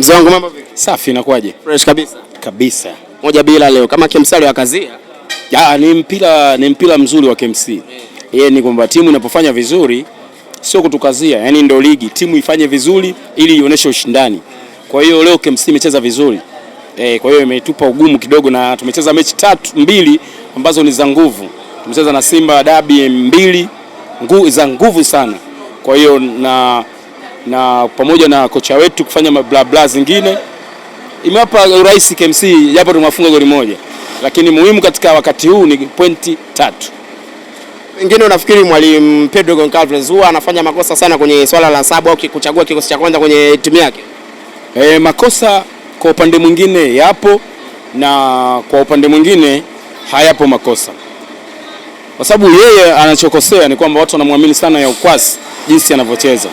Mzee wangu mambo vipi? Safi, inakuaje? Fresh kabisa. Kabisa. 1-0 leo kama KMC aliwakazia. Ni mpira mzuri wa KMC. Yeye ni kwamba timu inapofanya vizuri sio kutukazia, yani ndio ligi, timu ifanye vizuri ili ionyeshe ushindani. Kwa hiyo leo KMC imecheza vizuri. Kwa hiyo imetupa ugumu kidogo na tumecheza mechi 2 ambazo ni za nguvu. Tumecheza na Simba Derby 2 za nguvu sana. Kwa hiyo na pamoja na kocha wetu kufanya bla zingine imewapa urahisi KMC, japo tumewafunga goli moja, lakini muhimu katika wakati huu ni pointi 3. Wengine unafikiri mwalimu Pedro Goncalves huwa anafanya makosa sana kwenye swala la sababu au kuchagua kikosi cha kwanza kwenye timu yake? Makosa kwa upande mwingine yapo na kwa upande mwingine hayapo makosa. Kwa sababu yeye anachokosea ni kwamba watu wanamwamini sana ya ukwasi jinsi anavyocheza.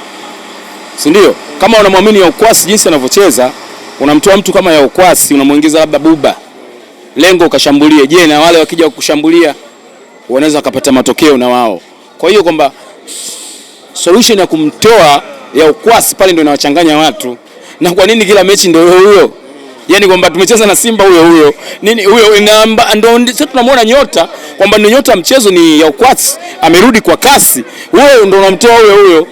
Si ndio? Kama unamwamini ya ukwasi jinsi anavyocheza, unamtoa mtu kama ya ukwasi, unamuingiza labda Buba. Lengo ukashambulie. Je, na wale wakija kushambulia wanaweza kupata matokeo na wao. Kwa hiyo kwamba solution ya kumtoa ya ukwasi pale ndio inawachanganya watu. Na kwa nini kila mechi ndio huyo? Yaani kwamba tumecheza na Simba huyo. Nini huyo ndio sasa tunamuona nyota kwamba ndio nyota mchezo ni ya ukwasi, amerudi kwa kasi. Wewe ndio unamtoa huyo.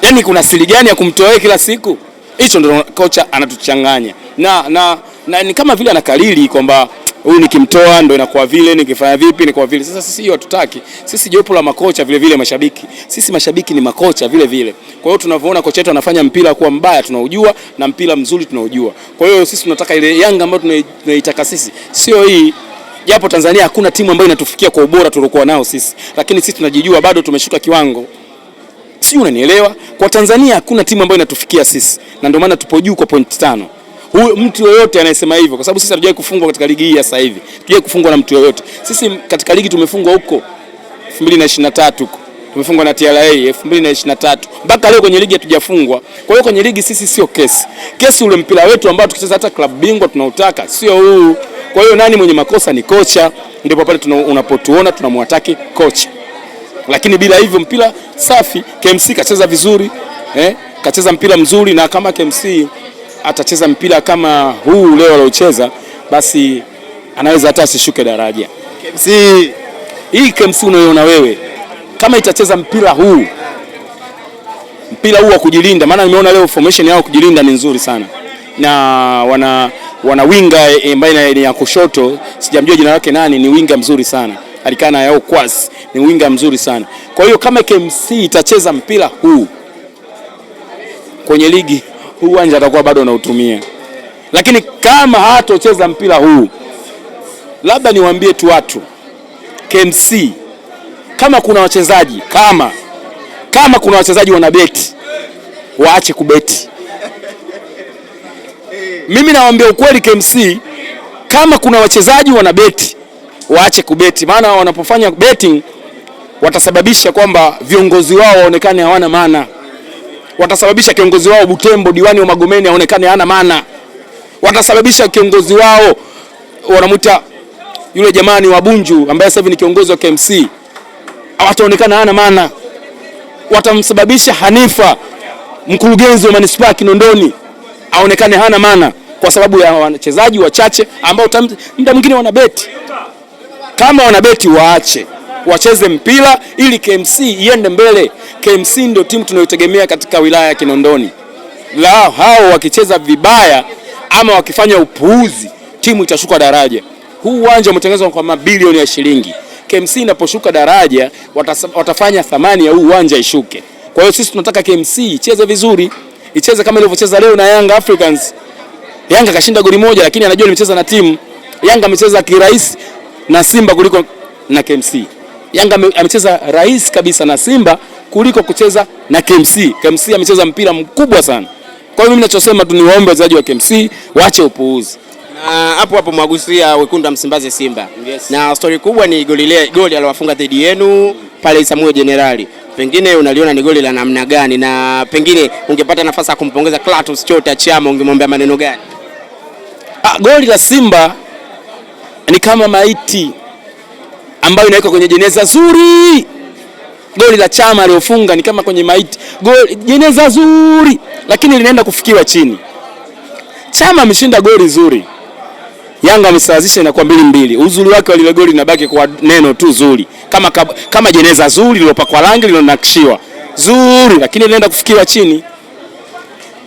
Yaani kuna siri gani ya kumtoa kila siku? Hicho ndio kocha anatuchanganya. Na ni kama vile anakalili kwamba huyu nikimtoa ndio inakuwa vile, nikifanya vipi ni kwa vile. Sasa sisi hiyo hatutaki. Sisi jopo la makocha vile vile mashabiki. Sisi mashabiki ni makocha vile vile. Kwa hiyo tunavyoona kocha wetu anafanya mpira kuwa mbaya tunaujua na mpira mzuri tunaujua. Kwa hiyo sisi tunataka ile Yanga ambayo tunaitaka sisi. Sio hii. Japo Tanzania hakuna timu ambayo inatufikia kwa ubora tuliokuwa nao sisi. Lakini sisi tunajijua bado tumeshuka kiwango. Si unanielewa? Kwa Tanzania hakuna timu ambayo inatufikia sisi. Na ndio maana tupo juu kwa point 5. Huyo mtu yoyote anayesema hivyo kwa sababu sisi hatujawahi kufungwa katika ligi hii sasa hivi. Hatujawahi kufungwa na mtu yoyote. Sisi katika ligi tumefungwa huko 2023 huko. Tumefungwa na TRA 2023. Mpaka leo kwenye ligi hatujafungwa. Kwa hiyo kwenye ligi sisi sio kesi. Kesi ule mpira wetu ambao tukicheza hata klabu bingwa tunautaka, sio huu. Kwa hiyo nani mwenye makosa ni kocha. Ndipo pale unapotuona tunamwataki kocha. Lakini bila hivyo mpira safi, KMC kacheza vizuri, kacheza mpira mzuri, na kama KMC atacheza mpira kama huu leo aliocheza, basi anaweza hata asishuke daraja. KMC unayoona wewe kama itacheza mpira huu wa kujilinda, maana nimeona leo formation yao kujilinda ni nzuri sana, na wana winga ambaye ni ya kushoto, sijamjua jina lake nani, ni winga mzuri sana, alikana yao kwasi, ni winga mzuri sana. Kwa hiyo kama KMC itacheza mpira huu kwenye ligi, huu uwanja atakuwa bado anautumia. Lakini kama hatocheza mpira huu, labda niwaambie tu watu KMC, kama kuna wachezaji kama kuna wachezaji wanabeti, waache kubeti. Mimi nawaambia ukweli KMC, kama kuna wachezaji wanabeti, waache kubeti, maana wanapofanya betting watasababisha kwamba viongozi wao waonekane hawana maana. Watasababisha kiongozi wao Butembo Diwani wa Magomeni aonekane hana maana. Watasababisha kiongozi wao wanamuita yule jamani wa Bunju ambaye sasa hivi ni kiongozi wa KMC ataonekana hana maana. Watamsababisha Hanifa mkurugenzi wa manispaa Kinondoni aonekane hana maana kwa sababu ya wachezaji wachache ambao muda mwingine wanabeti. Kama wanabeti waache, wacheze mpira ili KMC iende mbele. KMC ndio timu tunayotegemea katika wilaya ya Kinondoni. Hao wakicheza vibaya ama wakifanya upuuzi, timu itashuka daraja. Huu uwanja umetengenezwa kwa mabilioni ya shilingi. KMC inaposhuka daraja watafanya thamani ya huu uwanja ishuke. Kwa hiyo sisi tunataka KMC icheze vizuri, icheze kama ilivyocheza leo na Young Africans. Yanga kashinda goli moja, lakini anajua nimecheza na timu. Yanga amecheza kirahisi na Simba kuliko na KMC. Yanga amecheza rahisi kabisa na Simba kuliko kucheza na KMC. KMC amecheza mpira mkubwa sana. Kwa hiyo mimi ninachosema tu ni waombe wachezaji wa KMC waache upuuzi. Na hapo mwagusia wekundu wa Msimbazi Simba. Yes. Na story kubwa ni goli aliyowafunga dhidi yenu pale Samuel Generali. Pengine unaliona ni goli la namna gani, na pengine ungepata nafasi ya kumpongeza Clatous Chota Chama ungemwambia maneno gani? Goli la Simba ni kama maiti ambayo inaweka kwenye jeneza zuri. Goli la Chama aliyofunga ni kama kwenye maiti. Jeneza zuri lakini linaenda kufikiwa chini. Chama ameshinda goli zuri. Yanga amesawazisha inakuwa 2-2. Uzuri wake wa lile goli linabaki kwa neno tu zuri. Kama jeneza zuri lilopakwa rangi lilonakshiwa. Zuri lakini linaenda kufikiwa chini.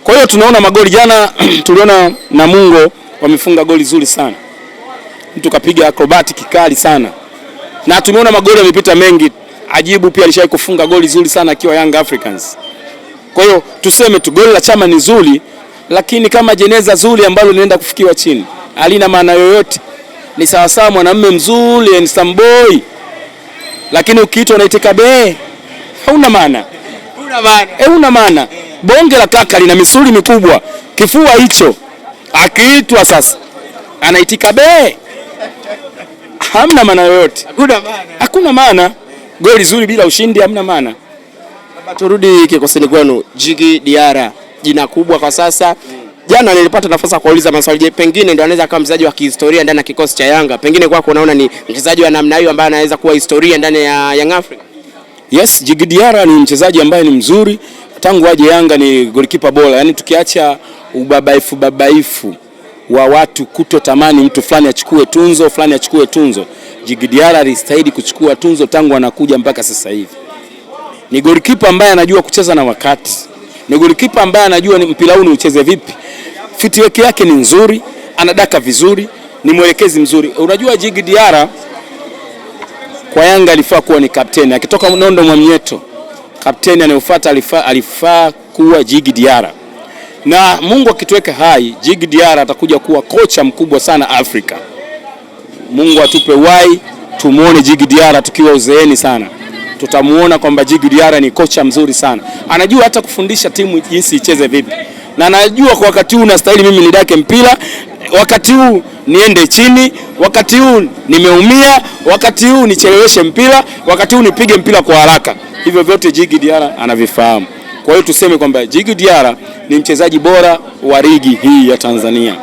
Kwa hiyo tunaona magoli jana tuliona Namungo wamefunga goli zuri sana. Mtu kapiga acrobatic kali sana. Na tumeona magoli yamepita mengi. Ajibu pia alishawahi kufunga goli zuri sana akiwa Young Africans. Kwa hiyo tuseme tu goli la Chama ni zuri, lakini kama jeneza zuri ambalo linaenda kufikiwa chini, halina maana yoyote. Ni sawa sawa mwanamume mzuri and some boy, lakini ukiitwa unaitika be, hauna maana. Hauna maana. Bonge la kaka lina misuli mikubwa, kifua hicho. Akiitwa sasa anaitika be. Hamna maana yoyote. Hakuna maana. Goli zuri bila ushindi hamna maana. Turudi kikosini kwenu. Djigui Diarra, jina kubwa kwa sasa. Jana nilipata nafasi ya kuuliza maswali, pengine ndio anaweza kuwa mchezaji wa kihistoria ndani ya kikosi cha Yanga. Pengine kwako unaona ni mchezaji wa namna hiyo ambaye anaweza kuwa historia ndani ya Young Africa? Yes, Djigui Diarra ni mchezaji ambaye ni mzuri. Tangu aje Yanga ni goalkeeper bora. Yaani tukiacha babaifu wa watu kutotamani mtu fulani achukue tunzo, Djigui Diarra alistahili kuchukua tunzo tangu anakuja mpaka sasa hivi. Ni goalkeeper ambaye anajua kucheza na wakati. Ni goalkeeper ambaye anajua ni mpira huu ucheze vipi. Footwork yake ni nzuri, anadaka vizuri, ni mwelekezi mzuri. Unajua Djigui Diarra kwa Yanga alifaa kuwa ni kapteni. Akitoka Nondo Mwamnyeto, kapteni anayefuata alifaa kuwa Djigui Diarra. Na Mungu akituweka hai, Djigui Diarra atakuja kuwa kocha mkubwa sana Afrika. Mungu atupe uhai, tumuone Djigui Diarra tukiwa uzeeni sana. Tutamuona kwamba Djigui Diarra ni kocha mzuri sana. Anajua hata kufundisha timu jinsi icheze vipi. Na anajua kwa wakati huu nastahili mimi nidake mpira, wakati huu niende chini, wakati huu nimeumia, wakati huu nicheleweshe mpira, wakati huu nipige mpira kwa haraka. Hivyo vyote Djigui Diarra anavifahamu. Kwa hiyo tuseme kwamba Djigui Diarra ni mchezaji bora wa ligi hii ya Tanzania.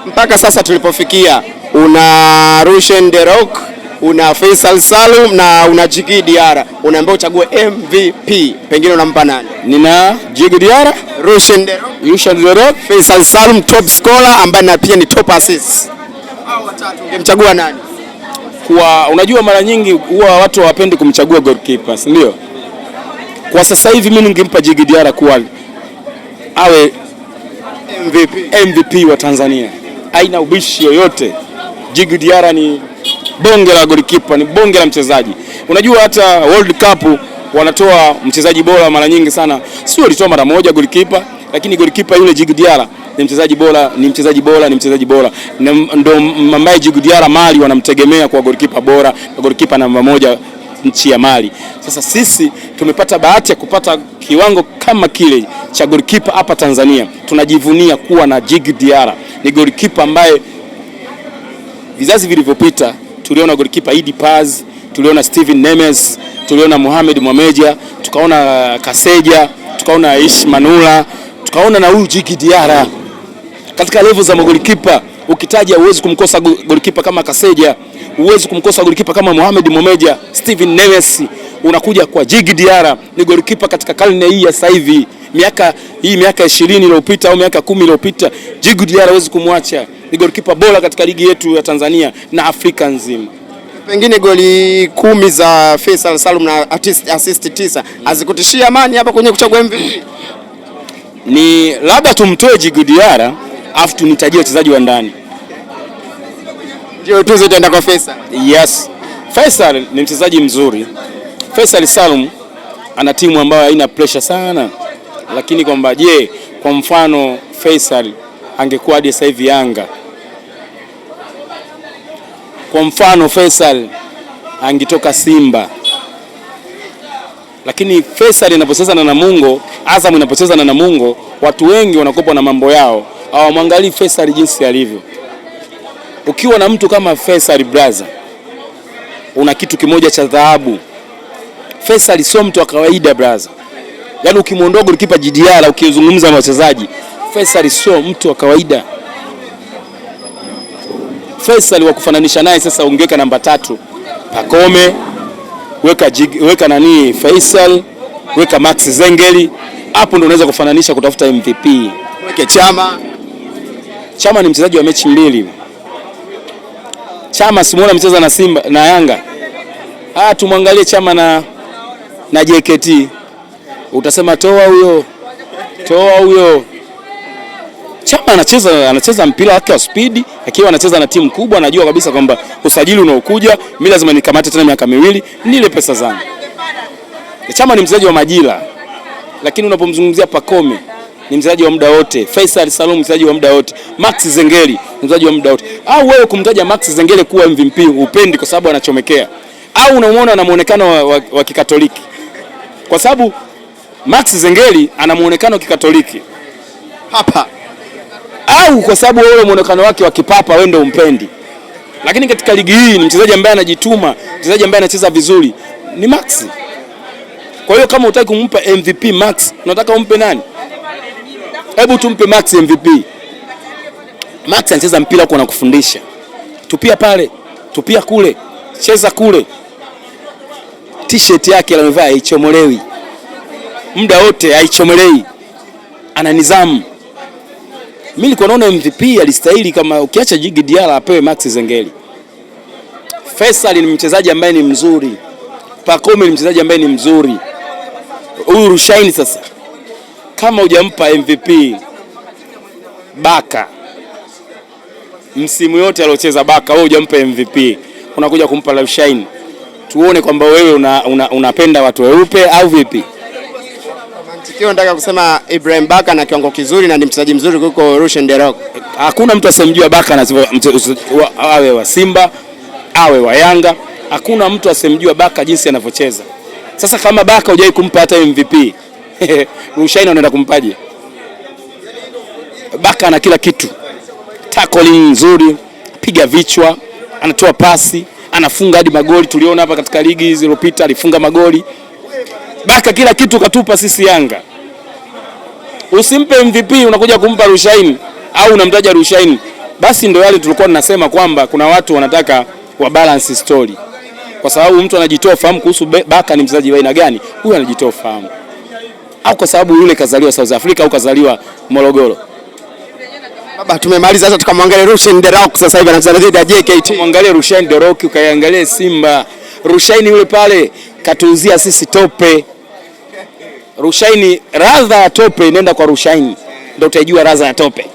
Mpaka sasa tulipofikia, una Rushen De Reuck, una Faisal Salum na una Djigui Diarra. Unaambiwa uchague MVP. Pengine unampa nani? Nina Djigui Diarra, Rushen De Reuck, Faisal Salum top scorer ambaye na pia ni top assist. Hao watatu ungemchagua nani? Kwa unajua mara nyingi huwa watu hawapendi kumchagua goalkeeper, si ndio? Kwa sasa hivi mimi ningempa Djigui Diarra kuwa awe MVP wa Tanzania. Haina ubishi yoyote. Djigui Diarra ni bonge la goalkeeper, ni bonge la mchezaji. Unajua hata World Cup wanatoa mchezaji bora mara nyingi sana. Sio walitoa mara moja goalkeeper, lakini goalkeeper yule Djigui Diarra ni mchezaji bora. Ndio ambaye Djigui Diarra Mali wanamtegemea kwa goalkeeper bora, goalkeeper namba 1 nchi ya Mali. Sasa sisi tumepata bahati ya kupata kiwango kama kile cha goalkeeper hapa Tanzania. Tunajivunia kuwa na Djigui Diarra. Ni goalkeeper ambaye vizazi vilivyopita tuliona goalkeeper Idi Paz, tuliona Steven Nemes, tuliona Mohamed Mwameja, tukaona Kaseja, tukaona Aish Manula, tukaona na huyu Djigui Diarra. Katika level za goalkeeper ukitaja uwezi kumkosa goalkeeper kama Kaseja, uwezi kumkosa goalkeeper kama Mohamed Mwameja, Steven Nemes. Unakuja kwa Djigui Diarra, ni goalkeeper katika karne hii ya sasa hivi. Miaka 20 iliyopita au miaka 10 iliyopita, Djigui Diarra huwezi kumwacha. Ni goalkeeper bora katika ligi yetu ya Tanzania na Afrika nzima. Pengine goli 10 za Faisal Salum na assist 9 azikutishia amani hapa kwenye kuchagua MVP. Ni labda tumtoe Djigui Diarra afu tunitajie wachezaji wa ndani. Ndio tuzo itaenda kwa Faisal. Yes. Faisal ni mchezaji mzuri. Faisal Salum ana timu ambayo haina pressure sana. Lakini kwamba je, kwa mfano Faisal angekuwa hadi sasa hivi Yanga. Kwa mfano Faisal angetoka Simba. Lakini Faisal inapocheza na Namungo, Azam inapocheza na Namungo, watu wengi wanakopa na mambo yao. Hawamwangalii Faisal jinsi alivyo. Ukiwa na mtu kama Faisal brother, una kitu kimoja cha dhahabu. Faisal sio mtu wa kawaida brother. Yaani ukimwondoa goalkeeper Djigui Diarra, ukizungumza na wachezaji, Faisal sio mtu wa kawaida. Faisal wa kufananisha naye sasa ungeweka namba 3 Pacome, weka nani Faisal, weka Max Zengeli, hapo ndio unaweza kufananisha kutafuta MVP. Weke Chama. Chama ni mchezaji wa mechi mbili. Chama simuona mcheza na Simba na Yanga. Tumwangalie Chama na JKT. Utasema toa huyo. Chama anacheza mpira wake wa speed, akiwa anacheza na timu kubwa, anajua kabisa kwamba usajili unaokuja mimi lazima nikamate tena miaka miwili nile pesa zangu. Chama ni mchezaji wa majira. Lakini unapomzungumzia Pacome ni mchezaji wa muda wote. Faisal Salum mchezaji wa muda wote. Max Zengeli mchezaji wa muda wote. Au wewe kumtaja Max Zengeli kuwa MVP upendi kwa sababu anachomekea? Au unamuona ana muonekano wa Kikatoliki? Kwa sababu Max Zengeli ana muonekano wa Kikatoliki hapa. Au kwa sababu wewe muonekano wake wa kipapa wewe ndio umpendi? Lakini katika ligi hii ni mchezaji ambaye anajituma, mchezaji ambaye anacheza vizuri ni Max. Kwa hiyo kama unataka kumpa MVP Max, unataka umpe nani? Hebu tumpe Max MVP. Max anacheza mpira kwa kufundisha. Tupia pale, tupia kule, cheza kule. T-shirt yake aliyovaa haichomolewi. Muda wote haichomolei. Ana nidhamu. Mimi nilikuwa naona MVP alistahili kama ukiacha Djigui Diarra apewe Max Zengeli. Faisal ni mchezaji ambaye ni mzuri. Pacome ni mchezaji ambaye ni mzuri. Huyu Rushaini sasa kama hujampa MVP Baka msimu yote aliocheza Baka, wewe hujampa MVP, unakuja kumpa Rushaini, tuone kwamba wewe unapenda watu weupe au vipi? Mantikio nataka kusema Ibrahim Baka na kiwango kizuri na ni mchezaji mzuri kuliko Rushen De Reuck. Hakuna mtu asemjua Baka na awe wa Simba awe wa Yanga, hakuna mtu asemjua Baka jinsi anavyocheza. Sasa kama Baka hujai kumpa hata MVP, Rushaini anaenda kumpaje? Baka ana kila kitu. Tackling nzuri, piga vichwa, anatoa pasi, anafunga hadi magoli. Tuliona hapa katika ligi zilizopita alifunga magoli. Baka kila kitu katupa sisi Yanga. Usimpe MVP unakuja kumpa Rushaini au unamtaja Rushaini. Basi ndio yale tulikuwa tunasema kwamba kuna watu wanataka wa balance story. Kwa sababu mtu anajitoa fahamu kuhusu Baka ni mchezaji wa aina gani, huyu anajitoa fahamu. Au kwa sababu yule kazaliwa South Africa au kazaliwa Morogoro. Baba, tumemaliza sasa, tukamwangalia Rushen De Reuck sasa hivi anacheza dhidi ya JKT. Muangalie Rushen De Reuck, ukaiangalie Simba. Rushaini yule pale katuuzia sisi tope. Rushaini, radha ya tope inaenda kwa Rushaini. Ndio utajua radha ya tope.